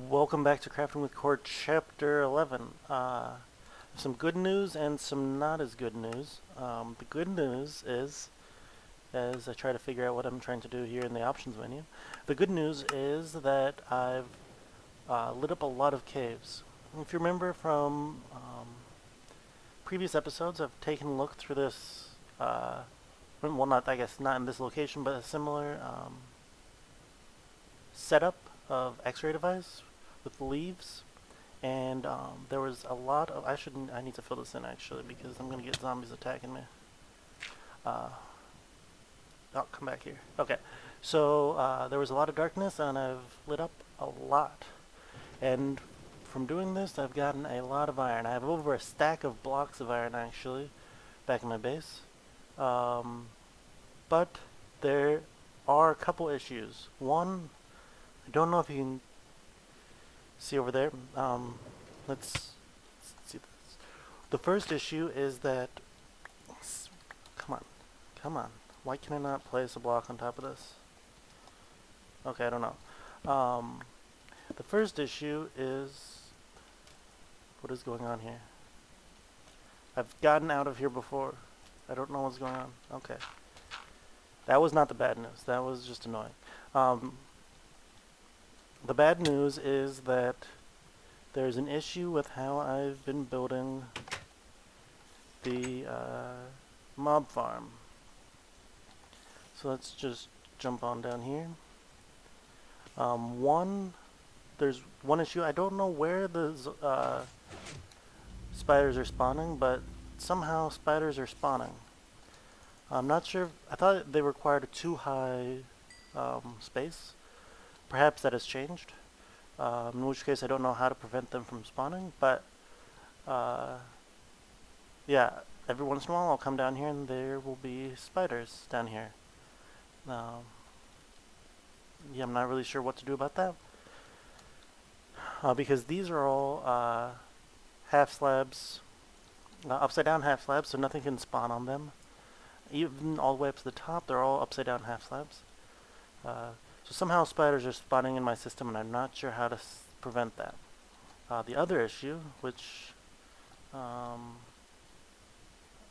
Welcome back to Crafting with Chord Chapter 11. Some good news and some not as good news. The good news is, as I try to figure out what I'm trying to do here in the options menu, the good news is that I've lit up a lot of caves. If you remember from previous episodes, I've taken a look through this, well, not in this location, but a similar setup of X-ray device with leaves, and there was a lot of. I need to fill this in actually because I'm gonna get zombies attacking me. I'll come back here. Okay, so there was a lot of darkness, and I've lit up a lot. And from doing this, I've gotten a lot of iron. I have over a stack of blocks of iron actually back in my base. But there are a couple issues. One, I don't know if you can see over there. Let's see this. The first issue is that. Come on. Why can I not place a block on top of this? Okay, I don't know. The first issue is what is going on here. I've gotten out of here before. I don't know what's going on. Okay. That was not the bad news. That was just annoying. The bad news is that there's an issue with how I've been building the mob farm. So let's just jump on down here. There's one issue. I don't know where the spiders are spawning, but somehow spiders are spawning. I'm not sure. I thought they required a too high space. Perhaps that has changed, in which case I don't know how to prevent them from spawning, but yeah, every once in a while I'll come down here and there will be spiders down here. Yeah, I'm not really sure what to do about that, because these are all half slabs, upside down half slabs, so nothing can spawn on them. Even all the way up to the top, they're all upside down half slabs. So somehow spiders are spawning in my system, and I'm not sure how to prevent that. The other issue, which I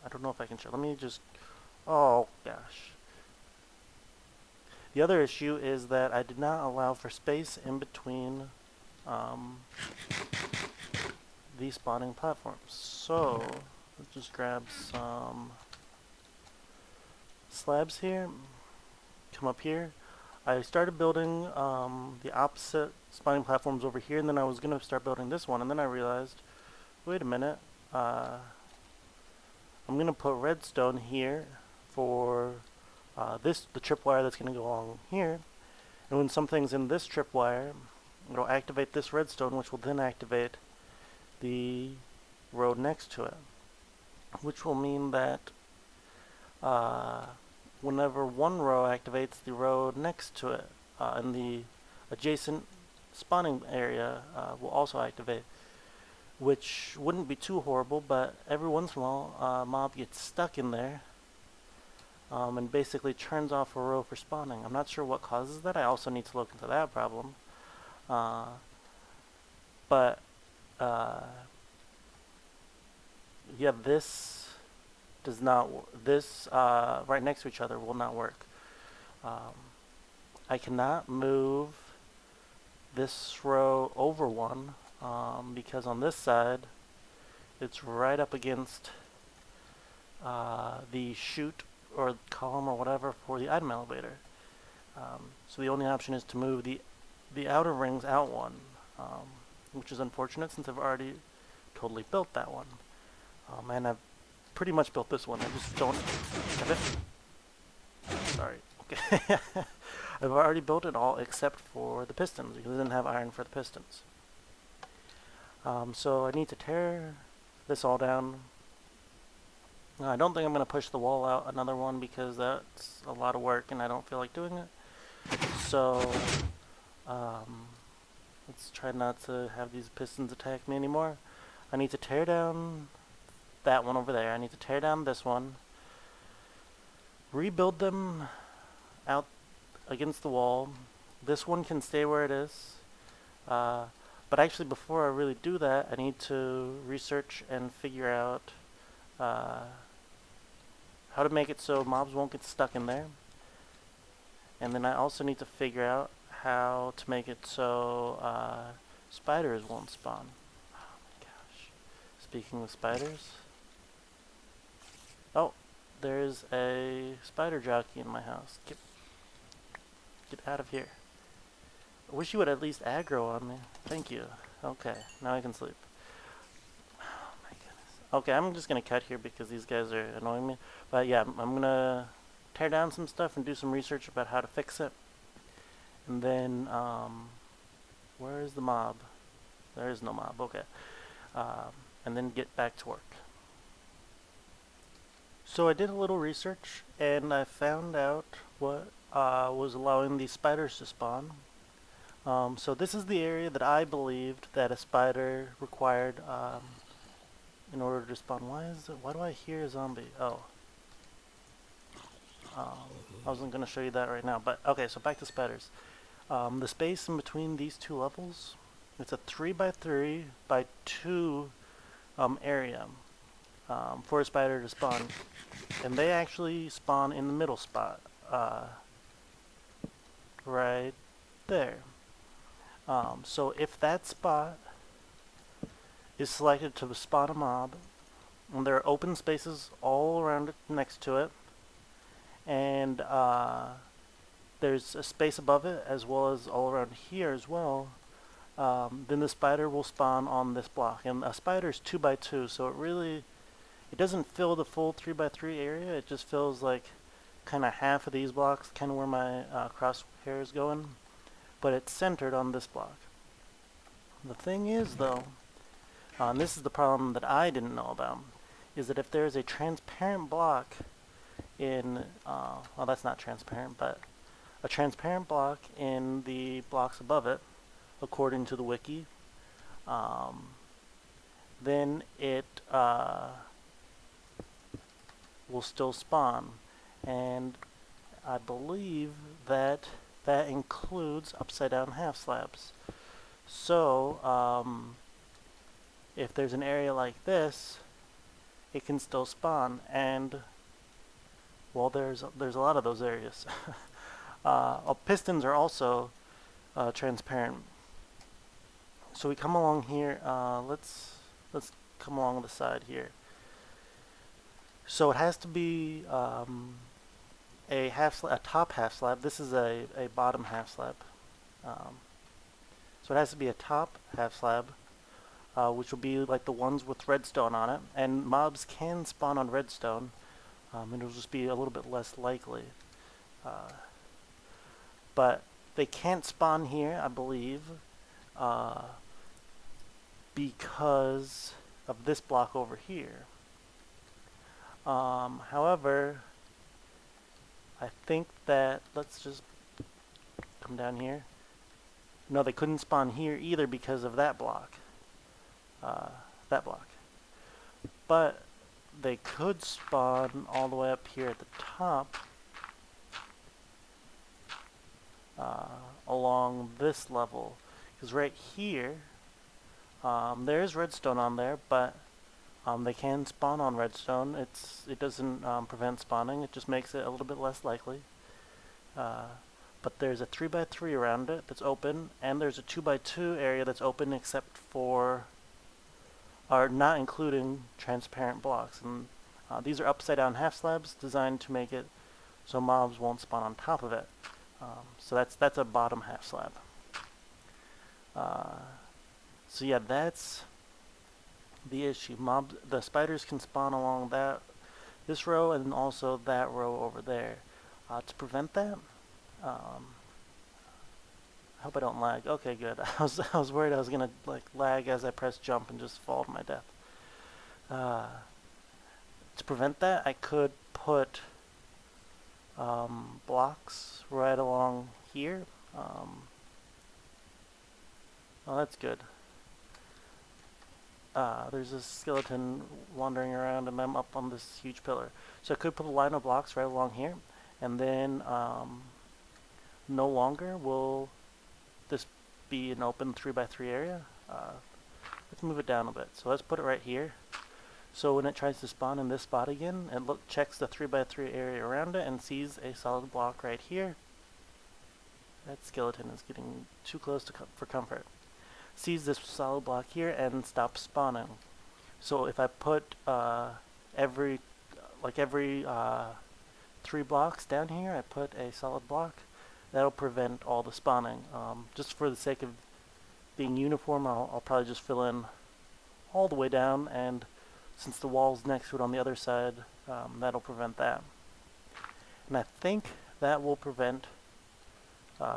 don't know if I can show. Let me just. Oh gosh. The other issue is that I did not allow for space in between these spawning platforms. So let's just grab some slabs here. Come up here. I started building the opposite spawning platforms over here, and then I was going to start building this one, and then I realized, wait a minute, I'm going to put redstone here for the tripwire that's going to go along here, and when something's in this tripwire, it'll activate this redstone, which will then activate the road next to it, which will mean that whenever one row activates, the road next to it and the adjacent spawning area will also activate, which wouldn't be too horrible, but every once in a while a mob gets stuck in there and basically turns off a row for spawning. I'm not sure what causes that. I also need to look into that problem. But yeah, this does not. This right next to each other will not work. I cannot move this row over one because on this side it's right up against the chute or column or whatever for the item elevator. So the only option is to move the outer rings out one, which is unfortunate since I've already totally built that one. And I've pretty much built this one. I just don't have it. Sorry. Okay. I've already built it all except for the pistons because I didn't have iron for the pistons. So I need to tear this all down. I don't think I'm going to push the wall out another one because that's a lot of work and I don't feel like doing it. So let's try not to have these pistons attack me anymore. I need to tear down that one over there. I need to tear down this one, rebuild them out against the wall. This one can stay where it is. But actually, before I really do that, I need to research and figure out uh, how to make it so mobs won't get stuck in there. And then I also need to figure out how to make it so spiders won't spawn. Oh my gosh. Speaking of spiders. Oh, there's a spider jockey in my house. Get out of here. I wish you would at least aggro on me. Thank you. Okay, now I can sleep. Oh my goodness. Okay, I'm just gonna cut here because these guys are annoying me. But yeah, I'm gonna tear down some stuff and do some research about how to fix it. And then, where is the mob? There is no mob, okay. And then get back to work. So I did a little research and I found out what was allowing these spiders to spawn. So this is the area that I believed that a spider required in order to spawn. Why do I hear a zombie? Oh. I wasn't going to show you that right now, but okay, so back to spiders. The space in between these two levels, it's a 3x3 by 2 area for a spider to spawn. And they actually spawn in the middle spot, right there. So if that spot is selected to spawn a mob, and there are open spaces all around it next to it, and there's a space above it as well as all around here as well, then the spider will spawn on this block. And a spider is 2x2, so it doesn't fill the full 3x3 area. It just fills like kind of half of these blocks, kind of where my crosshair is going, but it's centered on this block. The thing is though, and this is the problem that I didn't know about, is that if there's a transparent block in, well, that's not transparent, but a transparent block in the blocks above it, according to the wiki, then it will still spawn. And I believe that that includes upside down half slabs. So if there's an area like this, it can still spawn. And well, there's a lot of those areas. Pistons are also transparent. So we come along here. Let's come along the side here. So it has to be a top half slab. This is a bottom half slab. So it has to be a top half slab, which will be like the ones with redstone on it. And mobs can spawn on redstone. It'll just be a little bit less likely. But they can't spawn here, I believe, because of this block over here. However, I think that, let's just come down here. No, they couldn't spawn here either because of that block. But they could spawn all the way up here at the top, along this level. Because right here, there is redstone on there, but they can spawn on redstone. It doesn't prevent spawning. It just makes it a little bit less likely. But there's a 3x3 around it that's open, and there's a 2x2 area that's open except for, or not including transparent blocks. And these are upside down half slabs designed to make it so mobs won't spawn on top of it. So that's a bottom half slab. So yeah, that's the issue. The spiders can spawn along this row and also that row over there. To prevent that, I hope I don't lag. Okay, good. I was worried I was gonna like lag as I press jump and just fall to my death. To prevent that, I could put blocks right along here. Oh, that's good. There's a skeleton wandering around and I'm up on this huge pillar. So I could put a line of blocks right along here, and then no longer will this be an open 3x3 area. let's move it down a bit. So let's put it right here. So when it tries to spawn in this spot again, it checks the 3x3 area around it and sees a solid block right here. That skeleton is getting too close for comfort. Sees this solid block here and stops spawning. So if I put every 3 blocks down here, I put a solid block, that'll prevent all the spawning. Just for the sake of being uniform, I'll probably just fill in all the way down, and since the wall's next to it on the other side, that'll prevent that. And I think that will prevent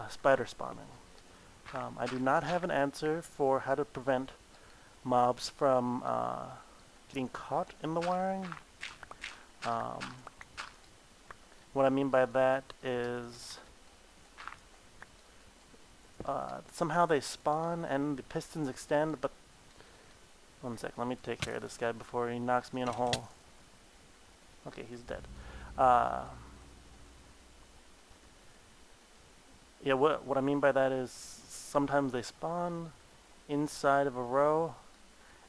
spider spawning. I do not have an answer for how to prevent mobs from getting caught in the wiring. What I mean by that is somehow they spawn and the pistons extend, but one sec, let me take care of this guy before he knocks me in a hole. Okay, he's dead. Yeah, what I mean by that is sometimes they spawn inside of a row,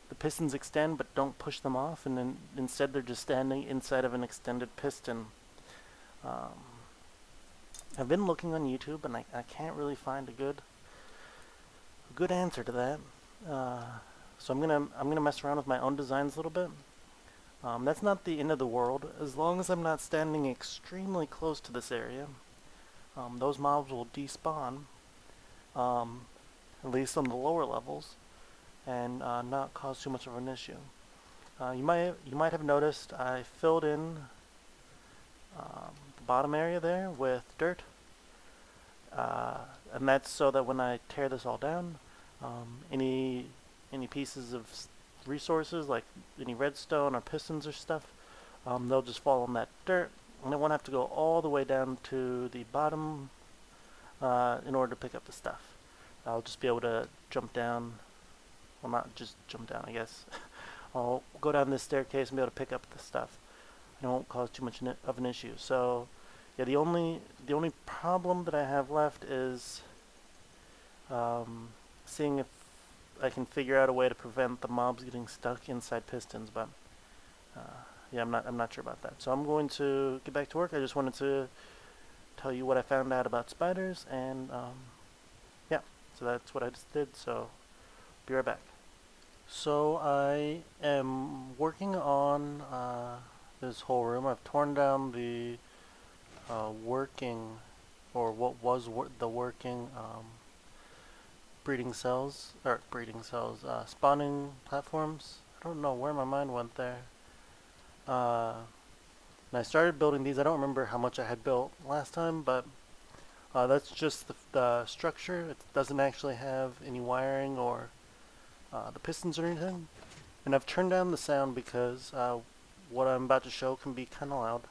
the pistons extend but don't push them off, and then instead they're just standing inside of an extended piston. I've been looking on YouTube and I can't really find a good answer to that. So I'm gonna mess around with my own designs a little bit. That's not the end of the world, as long as I'm not standing extremely close to this area. Those mobs will despawn, at least on the lower levels, and not cause too much of an issue. You might have noticed I filled in the bottom area there with dirt, and that's so that when I tear this all down, any pieces of resources like any redstone or pistons or stuff, they'll just fall in that dirt, and I won't have to go all the way down to the bottom in order to pick up the stuff. I'll just be able to jump down, well, not just jump down, I guess. I'll go down this staircase and be able to pick up the stuff. It won't cause too much of an issue. So yeah, the only problem that I have left is seeing if I can figure out a way to prevent the mobs getting stuck inside pistons, but yeah, I'm not sure about that. So I'm going to get back to work. I just wanted to tell you what I found out about spiders, and yeah, so that's what I just did. So be right back. So I am working on this whole room. I've torn down the working, or what was the working spawning platforms. I don't know where my mind went there. And I started building these. I don't remember how much I had built last time, but that's just the structure. It doesn't actually have any wiring or the pistons or anything. And I've turned down the sound because what I'm about to show can be kind of loud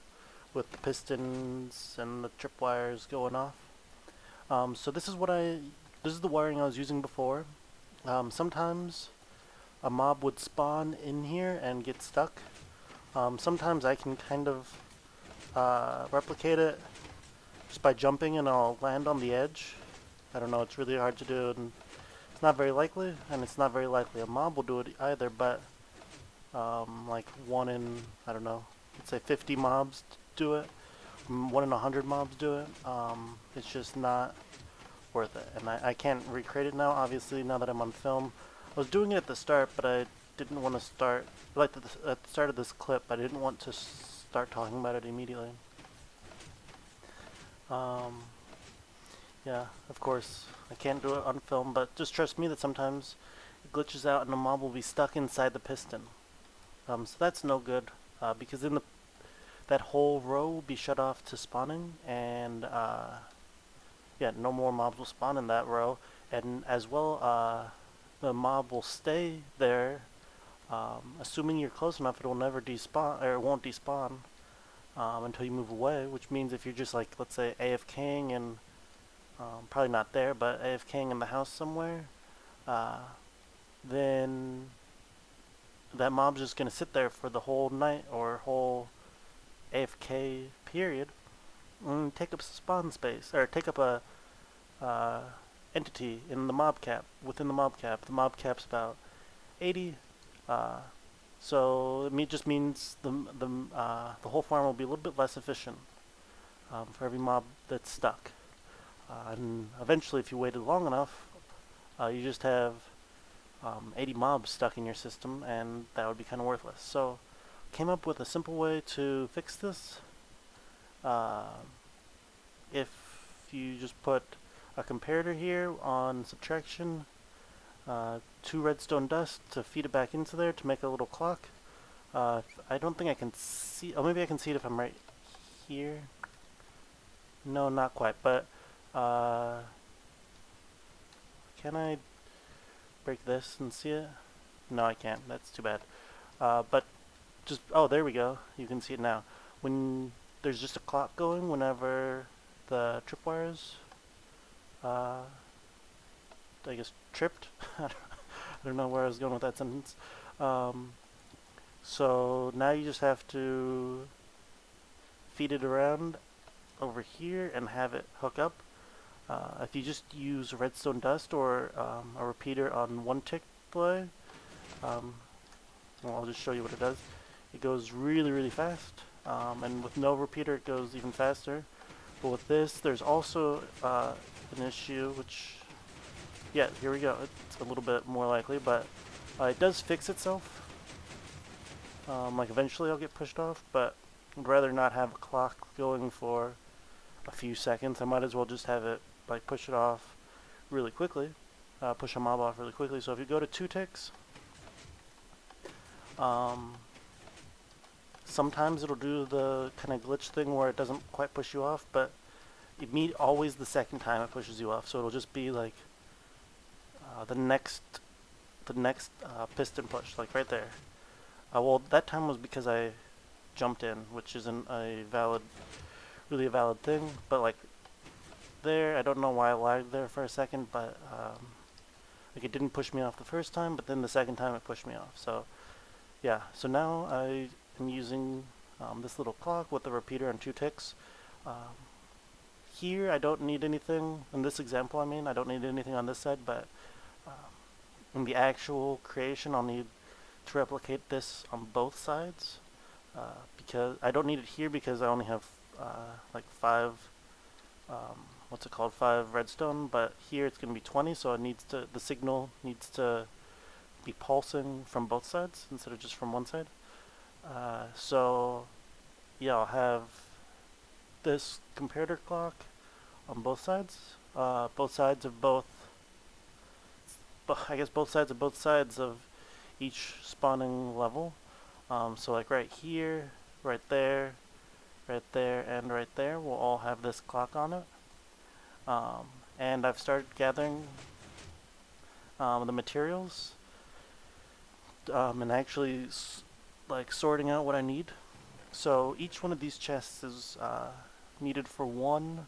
with the pistons and the tripwires going off. So this is the wiring I was using before. Sometimes a mob would spawn in here and get stuck. Sometimes I can kind of replicate it just by jumping, and I'll land on the edge. I don't know, it's really hard to do, and it's not very likely, and it's not very likely a mob will do it either, but like 1 in, I don't know, let's say 50 mobs do it, 1 in 100 mobs do it. It's just not worth it, and I can't recreate it now, obviously, now that I'm on film. I was doing it at the start, but I didn't want to start, like at the start of this clip, I didn't want to start talking about it immediately. Yeah, of course, I can't do it on film, but just trust me that sometimes it glitches out and a mob will be stuck inside the piston. So that's no good, because then that whole row will be shut off to spawning, and yeah, no more mobs will spawn in that row, and as well, the mob will stay there. Assuming you're close enough, it will never despawn, or it won't despawn until you move away, which means if you're just like, let's say, AFKing and probably not there, but AFKing in the house somewhere, then that mob's just gonna sit there for the whole night or whole AFK period and take up spawn space, or take up a entity in the mob cap. Within the mob cap's about 80. So it just means the whole farm will be a little bit less efficient for every mob that's stuck. And eventually, if you waited long enough, you just have 80 mobs stuck in your system, and that would be kind of worthless. So, came up with a simple way to fix this. If you just put a comparator here on subtraction, 2 redstone dust to feed it back into there to make a little clock. I don't think I can see. Oh, maybe I can see it if I'm right here. No, not quite. But can I break this and see it? No, I can't. That's too bad. But just there we go. You can see it now. When there's just a clock going whenever the tripwires, I guess, tripped. I don't know where I was going with that sentence. So now you just have to feed it around over here and have it hook up. If you just use redstone dust or a repeater on one tick delay, well, I'll just show you what it does. It goes really, really fast, and with no repeater it goes even faster. But with this, there's also an issue, which, yeah, here we go. It's a little bit more likely, but it does fix itself. Like eventually I'll get pushed off, but I'd rather not have a clock going for a few seconds. I might as well just have it like push it off really quickly, push a mob off really quickly. So if you go to 2 ticks, sometimes it'll do the kind of glitch thing where it doesn't quite push you off, but it meet always the second time it pushes you off. So it'll just be like the next piston push, like right there. Well, that time was because I jumped in, which isn't really a valid thing. But like there, I don't know why I lagged there for a second, but like it didn't push me off the first time, but then the second time it pushed me off. So yeah, so now I am using this little clock with the repeater and 2 ticks. Here I don't need anything, in this example I don't need anything on this side, but in the actual creation I'll need to replicate this on both sides, because I don't need it here because I only have like 5 5 redstone, but here it's going to be 20, so the signal needs to be pulsing from both sides instead of just from one side. So yeah, I'll have this comparator clock on both sides, both sides of both sides of each spawning level. So like right here, right there, and right there will all have this clock on it. And I've started gathering the materials and actually like sorting out what I need. So each one of these chests is needed for one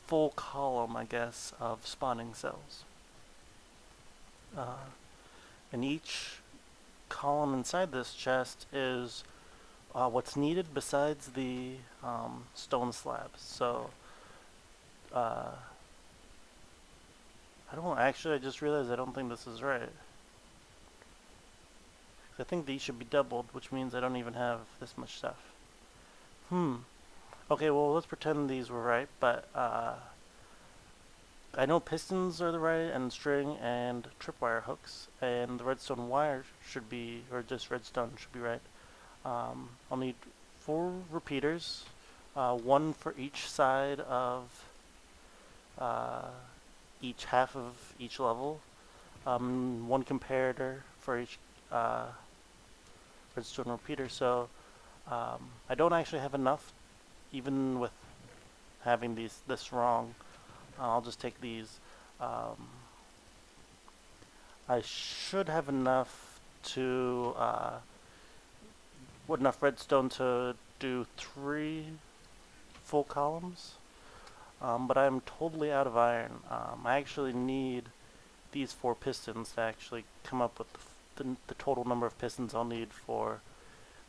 full column, I guess, of spawning cells. And each column inside this chest is what's needed besides the stone slabs. So I just realized I don't think this is right. I think these should be doubled, which means I don't even have this much stuff. Okay, well, let's pretend these were right, but I know pistons are the right, and string and tripwire hooks, and the redstone wire should be, or just redstone should be right. I'll need 4 repeaters, 1 for each side of each half of each level, 1 comparator for each redstone repeater. So I don't actually have enough, even with having this wrong. I'll just take these. I should have enough enough redstone to do 3 full columns, but I'm totally out of iron. I actually need these 4 pistons to actually come up with the total number of pistons I'll need for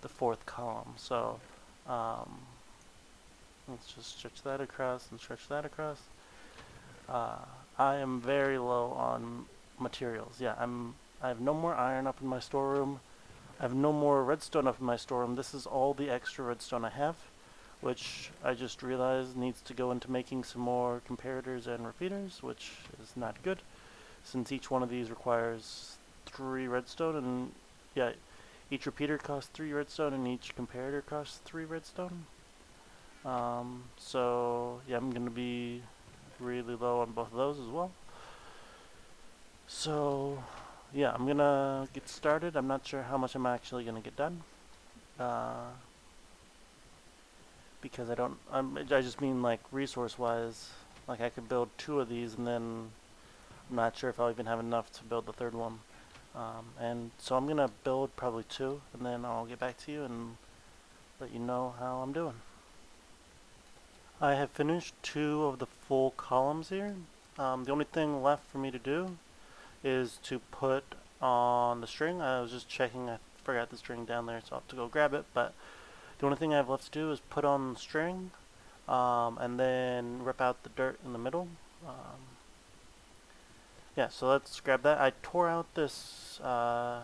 the 4th column. So let's just stretch that across and stretch that across. Uh, I am very low on materials. Yeah, I have no more iron up in my storeroom. I have no more redstone up in my storeroom. This is all the extra redstone I have, which I just realized needs to go into making some more comparators and repeaters, which is not good, since each one of these requires 3 redstone, and yeah, each repeater costs 3 redstone and each comparator costs 3 redstone. So yeah, I'm gonna be really low on both of those as well. So yeah, I'm gonna get started. I'm not sure how much I'm actually gonna get done. Uh, because I just mean like resource wise, like I could build 2 of these and then I'm not sure if I'll even have enough to build the third one. And so I'm gonna build probably 2 and then I'll get back to you and let you know how I'm doing. I have finished 2 of the full columns here. The only thing left for me to do is to put on the string. I was just checking, I forgot the string down there, so I'll have to go grab it, but the only thing I have left to do is put on the string, and then rip out the dirt in the middle. Yeah, so let's grab that. I tore out this one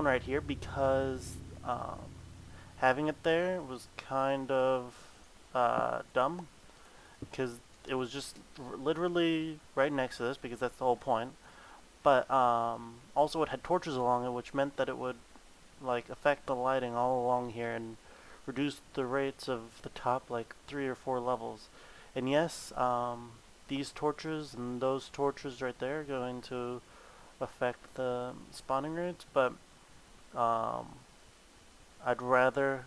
right here because having it there was kind of dumb, because it was just literally right next to this, because that's the whole point. But also it had torches along it, which meant that it would like affect the lighting all along here and reduce the rates of the top like 3 or 4 levels. And yes, these torches and those torches right there are going to affect the spawning rates, but um, I'd rather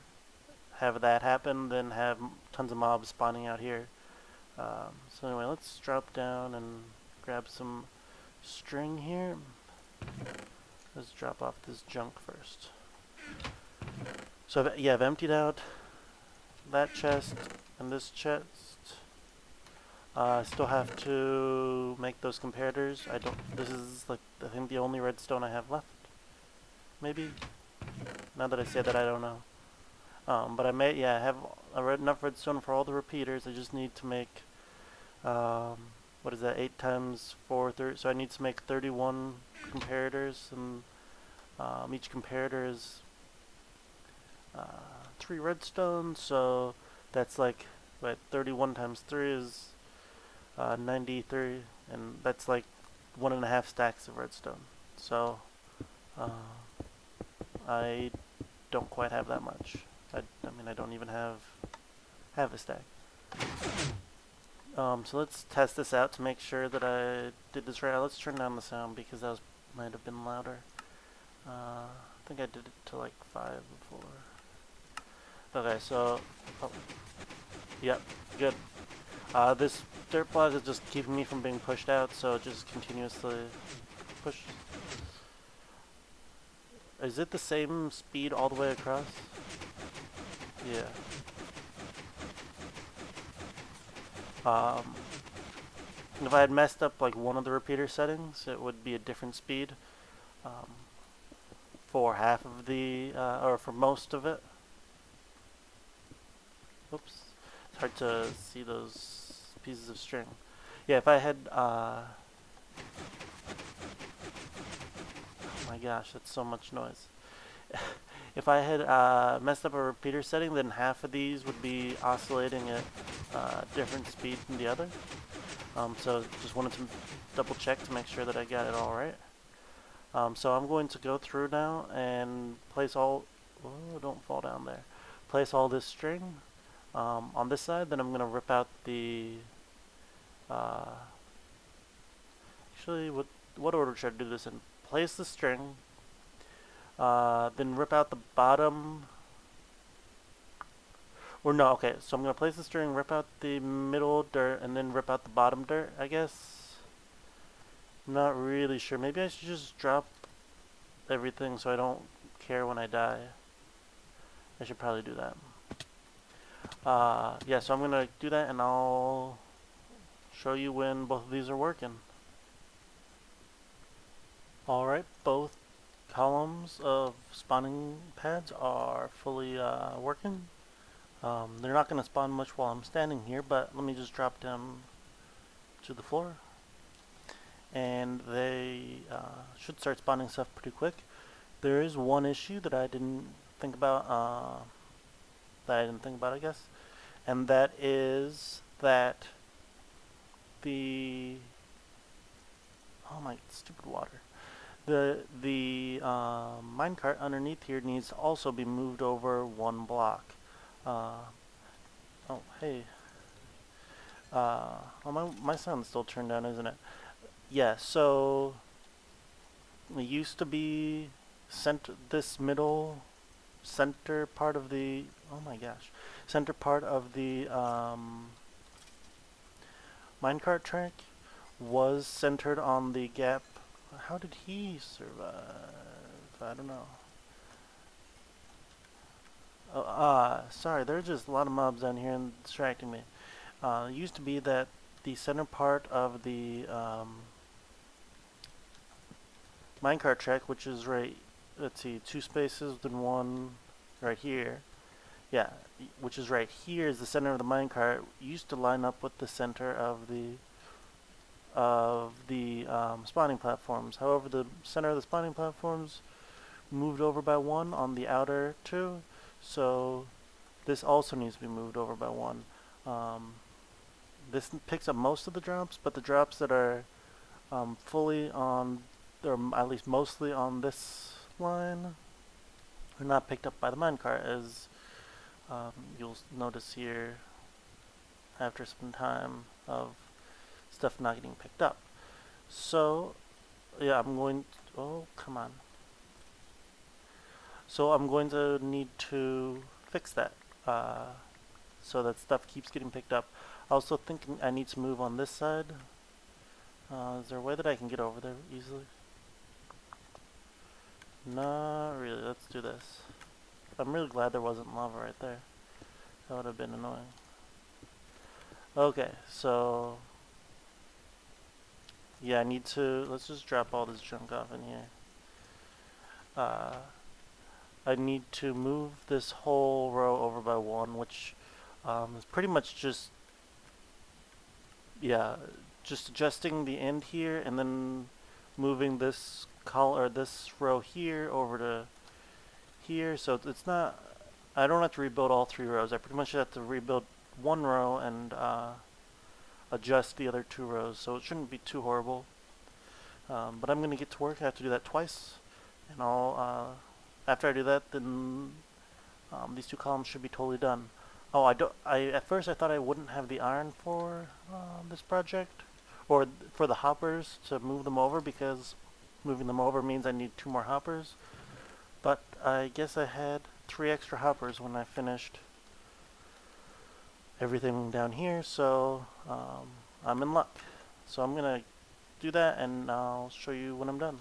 have that happen than have tons of mobs spawning out here. So anyway, let's drop down and grab some string here. Let's drop off this junk first. So yeah, I've emptied out that chest and this chest. I still have to make those comparators. This is like, I think the only redstone I have left. Maybe? Now that I say that, I don't know. But I have enough redstone for all the repeaters. I just need to make, what is that, 8 times 4, 30, so I need to make 31 comparators, and each comparator is 3 redstone, so that's like, 31 times 3 is 93, and that's like 1.5 stacks of redstone. So uh, I don't quite have that much. I mean, I don't even have a stack. So let's test this out to make sure that I did this right. Let's turn down the sound because that might have been louder. I think I did it to like 5 before. Okay, so, oh, yep, good. This dirt block is just keeping me from being pushed out, so it just continuously push. Is it the same speed all the way across? Yeah. If I had messed up like one of the repeater settings, it would be a different speed um, for half of the, or for most of it. Oops. It's hard to see those pieces of string. Yeah, if I had, oh my gosh, that's so much noise. If I had messed up a repeater setting, then half of these would be oscillating at different speed than the other. So just wanted to double check to make sure that I got it all right. So I'm going to go through now and place all, oh, don't fall down there. Place all this string on this side, then I'm going to rip out the, actually, what order should I do this in? Place the string, then rip out the bottom, or no, okay, so I'm going to place the string, rip out the middle dirt, and then rip out the bottom dirt, I guess. I'm not really sure. Maybe I should just drop everything so I don't care when I die. I should probably do that. Yeah, so I'm going to do that and I'll show you when both of these are working. Alright, both columns of spawning pads are fully working. They're not going to spawn much while I'm standing here, but let me just drop them to the floor. And they should start spawning stuff pretty quick. There is one issue that I didn't think about, I guess, and that is that the oh my stupid water. The minecart underneath here needs to also be moved over one block. Uh, oh hey, oh my sound's still turned down, isn't it? Yeah. So it used to be this middle center part of the oh my gosh center part of the minecart track was centered on the gap. How did he survive? I don't know. Oh, sorry, there's just a lot of mobs down here and distracting me. It used to be that the center part of the minecart track, which is right, let's see, two spaces, then one right here. Yeah, which is right here is the center of the minecart. Used to line up with the center of the spawning platforms. However, the center of the spawning platforms moved over by one on the outer two, so this also needs to be moved over by one. This picks up most of the drops, but the drops that are fully on, or at least mostly on this line, are not picked up by the minecart, as you'll notice here after some time of stuff not getting picked up. So, yeah, oh, come on. So I'm going to need to fix that so that stuff keeps getting picked up. I also think I need to move on this side. Is there a way that I can get over there easily? Not really. Let's do this. I'm really glad there wasn't lava right there. That would have been annoying. Okay, so yeah, let's just drop all this junk off in here. I need to move this whole row over by one, which is pretty much just, yeah, just adjusting the end here and then moving this this row here over to here. So it's not, I don't have to rebuild all three rows. I pretty much have to rebuild one row and adjust the other two rows. So it shouldn't be too horrible. But I'm going to get to work. I have to do that twice. And after I do that, then these two columns should be totally done. Oh, at first I thought I wouldn't have the iron for this project, or for the hoppers to move them over, because moving them over means I need two more hoppers. But I guess I had 3 extra hoppers when I finished everything down here, so I'm in luck. So I'm gonna do that and I'll show you when I'm done.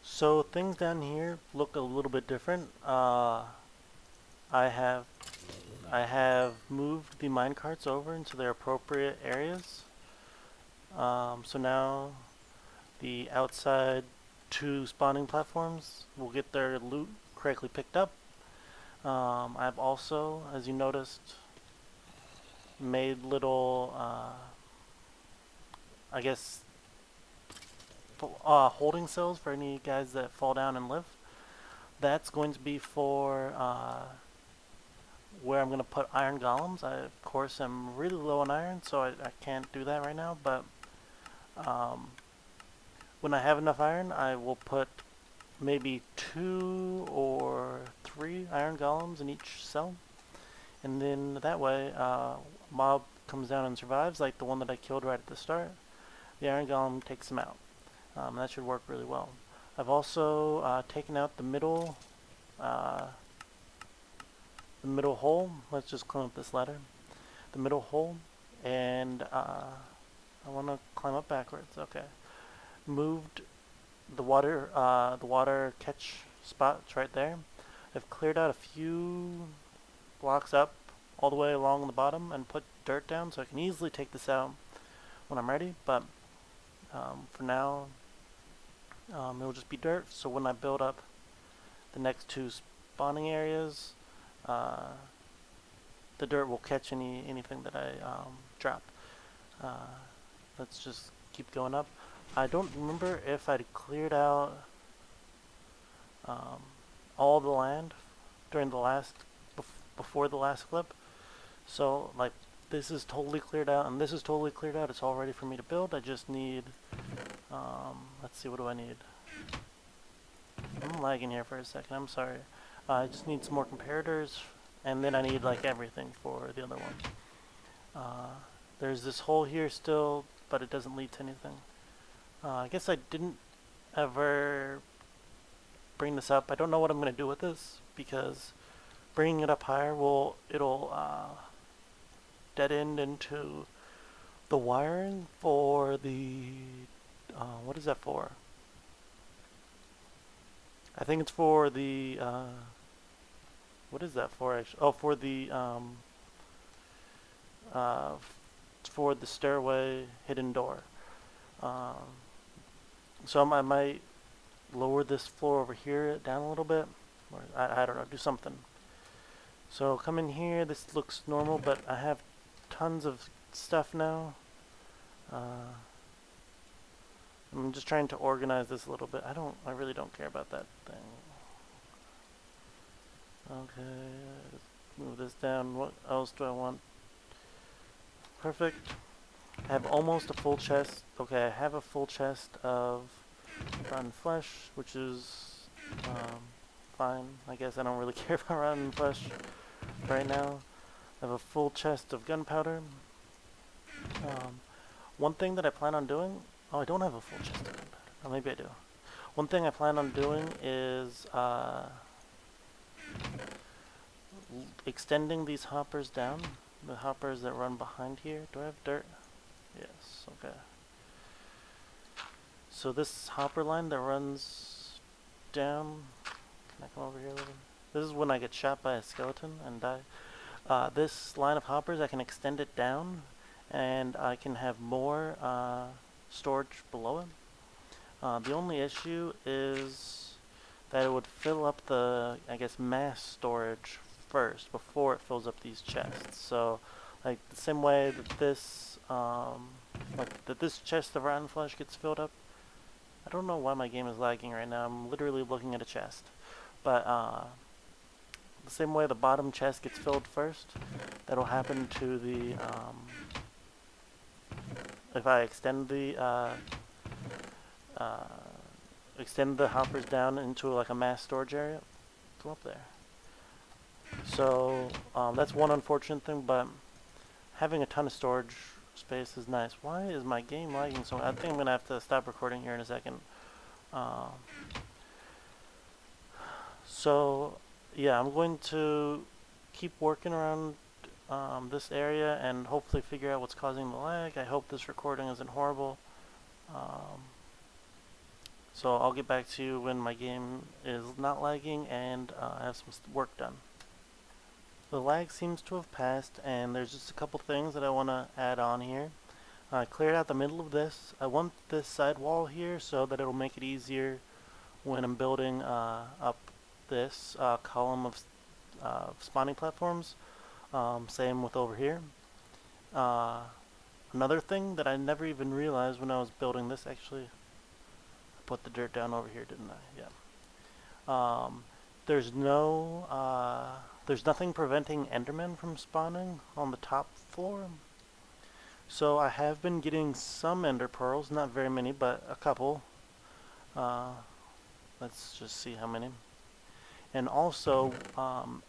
So things down here look a little bit different. I have moved the minecarts over into their appropriate areas. So now the outside 2 spawning platforms will get their loot correctly picked up. I've also, as you noticed, made little, I guess, holding cells for any guys that fall down and live. That's going to be for where I'm going to put iron golems. I, of course, am really low on iron, so I can't do that right now, but when I have enough iron, I will put maybe 2 or 3 iron golems in each cell, and then that way mob comes down and survives, like the one that I killed right at the start. The iron golem takes him out. That should work really well. I've also taken out the middle hole. Let's just climb up this ladder. The middle hole, and I want to climb up backwards. Okay. Moved the water catch spots right there. I've cleared out a few blocks up all the way along the bottom and put dirt down, so I can easily take this out when I'm ready. But for now, it'll just be dirt. So when I build up the next 2 spawning areas, uh, the dirt will catch anything that I drop. Uh, let's just keep going up. I don't remember if I'd cleared out um, all the land during the last before the last clip. So like this is totally cleared out and this is totally cleared out. It's all ready for me to build. I just need let's see, what do I need? I'm lagging here for a second. I'm sorry. I just need some more comparators, and then I need like everything for the other one. There's this hole here still, but it doesn't lead to anything. I guess I didn't ever bring this up. I don't know what I'm going to do with this, because bringing it up higher it'll dead end into the wiring for the what is that for? I think it's for the what is that for actually? Oh, uh, for the stairway hidden door. Um, so I might lower this floor over here down a little bit, or I don't know, do something. So come in here. This looks normal, but I have tons of stuff now. I'm just trying to organize this a little bit. I really don't care about that thing. Okay, let's move this down. What else do I want? Perfect. I have almost a full chest. Okay, I have a full chest of rotten flesh, which is fine. I guess I don't really care about rotten flesh right now. I have a full chest of gunpowder. One thing that I plan on doing... Oh, I don't have a full chest of gunpowder. Oh, maybe I do. One thing I plan on doing is extending these hoppers down. The hoppers that run behind here. Do I have dirt? Yes, okay. So this hopper line that runs down... Can I come over here a little? This is when I get shot by a skeleton and die. This line of hoppers, I can extend it down, and I can have more storage below it. The only issue is that it would fill up the, I guess, mass storage first before it fills up these chests. So, like the same way that this, this chest of rotten flesh gets filled up. I don't know why my game is lagging right now. I'm literally looking at a chest, but the same way the bottom chest gets filled first, that'll happen to the if I extend the hoppers down into like a mass storage area. Come up there. So that's one unfortunate thing, but having a ton of storage space is nice. Why is my game lagging so? I think I'm gonna have to stop recording here in a second. So yeah, I'm going to keep working around this area and hopefully figure out what's causing the lag. I hope this recording isn't horrible. So I'll get back to you when my game is not lagging and I have some work done. The lag seems to have passed, and there's just a couple things that I want to add on here. I cleared out the middle of this. I want this side wall here so that it'll make it easier when I'm building up this column of spawning platforms. Same with over here. Another thing that I never even realized when I was building this, actually, I put the dirt down over here, didn't I? Yeah. There's nothing preventing Endermen from spawning on the top floor. So I have been getting some Ender Pearls, not very many, but a couple. Let's just see how many. And also,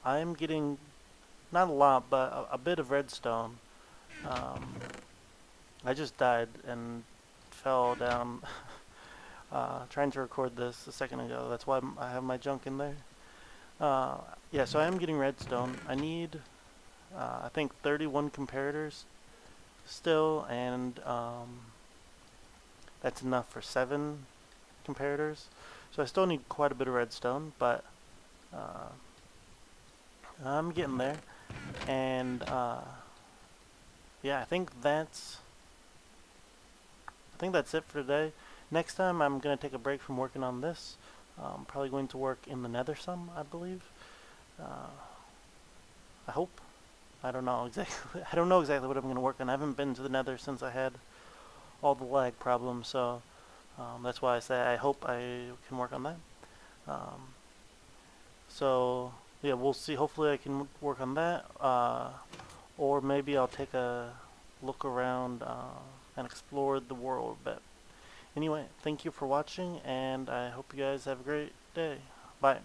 I'm getting, not a lot, but a bit of redstone. I just died and fell down trying to record this a second ago. That's why I have my junk in there. Yeah, so I am getting redstone. I need, I think, 31 comparators still, and that's enough for 7 comparators. So I still need quite a bit of redstone, but I'm getting there. And yeah, I think that's it for today. Next time I'm going to take a break from working on this. I'm probably going to work in the nether some, I believe. I hope. I don't know exactly. I don't know exactly what I'm going to work on. I haven't been to the Nether since I had all the lag problems, so that's why I say I hope I can work on that. Um, so yeah, we'll see. Hopefully, I can work on that, or maybe I'll take a look around and explore the world a bit. Anyway, thank you for watching, and I hope you guys have a great day. Bye.